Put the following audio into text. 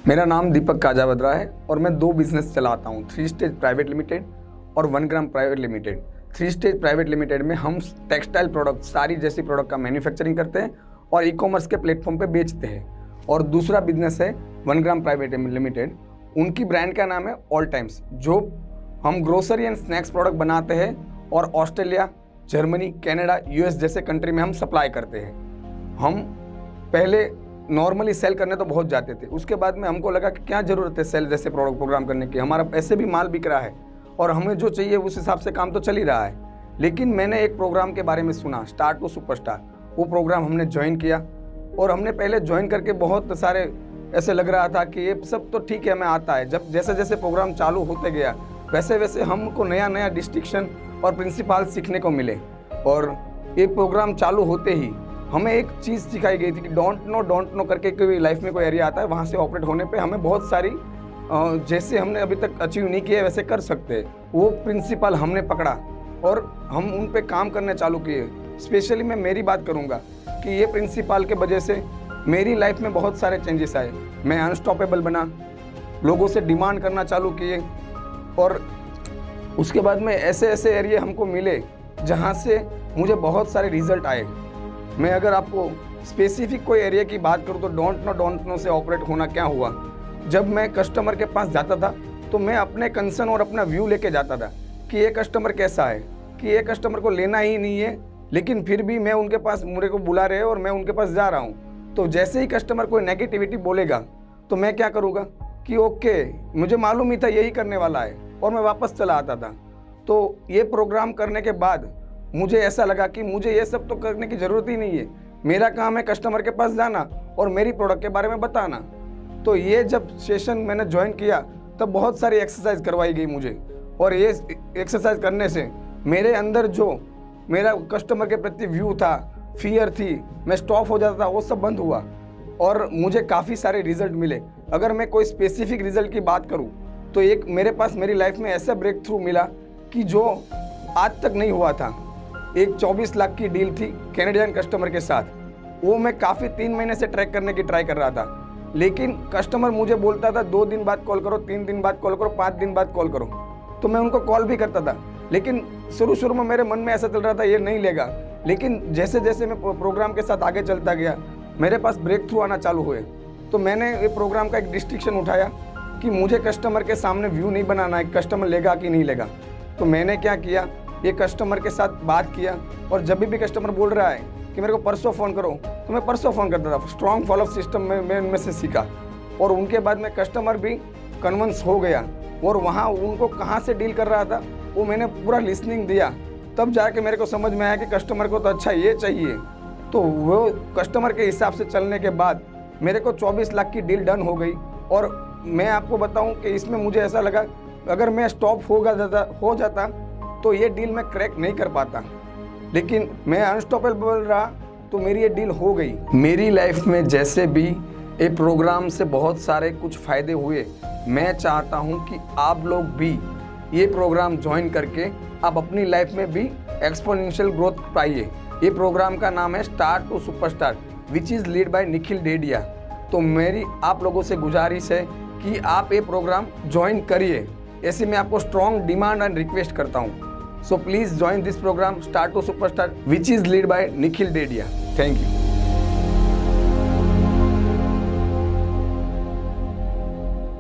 मेरा नाम दीपक काजावद्रा है और मैं दो बिजनेस चलाता हूँ, 3 स्टेज प्राइवेट लिमिटेड और 1 gram private limited. 3 stage private limited में हम टेक्सटाइल प्रोडक्ट, साड़ी जैसी प्रोडक्ट का मैन्युफैक्चरिंग करते हैं और ई-कॉमर्स के प्लेटफॉर्म पे बेचते हैं। और दूसरा बिजनेस है 1 ग्राम प्राइवेट लिमिटेड, उनकी ब्रांड का नाम है ऑल टाइम्स, जो हम ग्रोसरी एंड स्नैक्स प्रोडक्ट बनाते हैं और ऑस्ट्रेलिया, जर्मनी, कनाडा, यूएस जैसे कंट्री में हम सप्लाई करते हैं। हम पहले नॉर्मली सेल करने तो बहुत जाते थे, उसके बाद में हमको लगा कि क्या ज़रूरत है सेल जैसे प्रोडक्ट प्रोग्राम करने की, हमारा ऐसे भी माल बिक रहा है और हमें जो चाहिए उस हिसाब से काम तो चल ही रहा है। लेकिन मैंने एक प्रोग्राम के बारे में सुना, स्टार्ट टू सुपरस्टार। वो प्रोग्राम हमने ज्वाइन किया और हमने पहले ज्वाइन करके बहुत सारे ऐसे लग रहा था कि ये सब तो ठीक है, हमें आता है। जब जैसे जैसे प्रोग्राम चालू होते गया वैसे वैसे हमको नया नया डिस्ट्रिक्शन और प्रिंसिपल सीखने को मिले। और ये प्रोग्राम चालू होते ही हमें एक चीज़ सिखाई गई थी कि डोंट नो करके कोई लाइफ में कोई एरिया आता है, वहाँ से ऑपरेट होने पे हमें बहुत सारी जैसे हमने अभी तक अचीव नहीं किया वैसे कर सकते हैं। वो प्रिंसिपल हमने पकड़ा और हम उन पे काम करने चालू किए। स्पेशली मैं मेरी बात करूँगा कि ये प्रिंसिपल के वजह से मेरी लाइफ में बहुत सारे चेंजेस आए। मैं अनस्टॉपेबल बना, लोगों से डिमांड करना चालू किए और उसके बाद में ऐसे ऐसे एरिया हमको मिले जहाँ से मुझे बहुत सारे रिजल्ट आए। मैं अगर आपको स्पेसिफिक कोई एरिया की बात करूँ तो डोंट नो से ऑपरेट होना क्या हुआ। जब मैं कस्टमर के पास जाता था तो मैं अपने कंसर्न और अपना व्यू लेके जाता था कि ये कस्टमर कैसा है, कि ये कस्टमर को लेना ही नहीं है, लेकिन फिर भी मैं उनके पास, मेरे को बुला रहे हैं और मैं उनके पास जा रहा हूँ। तो जैसे ही कस्टमर कोई नेगेटिविटी बोलेगा तो मैं क्या करूँगा कि ओके, मुझे मालूम ही था यही करने वाला है, और मैं वापस चला आता था। तो ये प्रोग्राम करने के बाद मुझे ऐसा लगा कि मुझे ये सब तो करने की ज़रूरत ही नहीं है, मेरा काम है कस्टमर के पास जाना और मेरी प्रोडक्ट के बारे में बताना। तो ये जब सेशन मैंने ज्वाइन किया तब बहुत सारी एक्सरसाइज करवाई गई मुझे, और ये एक्सरसाइज करने से मेरे अंदर जो मेरा कस्टमर के प्रति व्यू था, फियर थी, मैं स्टॉप हो जाता था, वो सब बंद हुआ और मुझे काफ़ी सारे रिजल्ट मिले। अगर मैं कोई स्पेसिफिक रिजल्ट की बात करूँ तो एक मेरे पास मेरी लाइफ में ऐसा ब्रेक थ्रू मिला कि जो आज तक नहीं हुआ था। एक 24 लाख की डील थी कैनेडियन कस्टमर के साथ, वो मैं काफ़ी 3 महीने से ट्रैक करने की ट्राई कर रहा था, लेकिन कस्टमर मुझे बोलता था 2 दिन बाद कॉल करो, 3 दिन बाद कॉल करो, 5 दिन बाद कॉल करो। तो मैं उनको कॉल भी करता था, लेकिन शुरू में मेरे मन में ऐसा चल रहा था ये नहीं लेगा। लेकिन जैसे जैसे मैं प्रोग्राम के साथ आगे चलता गया मेरे पास ब्रेक थ्रू आना चालू हुए। तो मैंने ये प्रोग्राम का एक डिस्टिंक्शन उठाया कि मुझे कस्टमर के सामने व्यू नहीं बनाना है, कस्टमर लेगा कि नहीं लेगा। तो मैंने क्या किया, ये कस्टमर के साथ बात किया और जब भी कस्टमर बोल रहा है कि मेरे को परसों फ़ोन करो तो मैं परसों फ़ोन करता था। स्ट्रॉन्ग फॉलोअप सिस्टम में मैं इनमें से सीखा और उनके बाद में कस्टमर भी कन्विंस हो गया और वहाँ उनको कहाँ से डील कर रहा था वो मैंने पूरा लिसनिंग दिया। तब जाके मेरे को समझ में आया कि कस्टमर को तो अच्छा ये चाहिए। तो वो कस्टमर के हिसाब से चलने के बाद मेरे को 24 लाख की डील डन हो गई। और मैं आपको बताऊं कि इसमें मुझे ऐसा लगा अगर मैं स्टॉप हो जाता तो ये डील मैं क्रैक नहीं कर पाता, लेकिन मैं अनस्टॉपेबल रहा तो मेरी ये डील हो गई। मेरी लाइफ में जैसे भी ये प्रोग्राम से बहुत सारे कुछ फ़ायदे हुए, मैं चाहता हूँ कि आप लोग भी ये प्रोग्राम ज्वाइन करके आप अपनी लाइफ में भी एक्सपोनेंशियल ग्रोथ पाइए। ये प्रोग्राम का नाम है start to superstar, which is lead by Nikhil Dedhia. तो मेरी आप लोगों से गुजारिश है कि आप ये प्रोग्राम ज्वाइन करिए, ऐसे मैं आपको स्ट्रॉन्ग डिमांड एंड रिक्वेस्ट करता हूँ। So please join this program Start to Superstar, which is led by Nikhil Dedia. Thank you.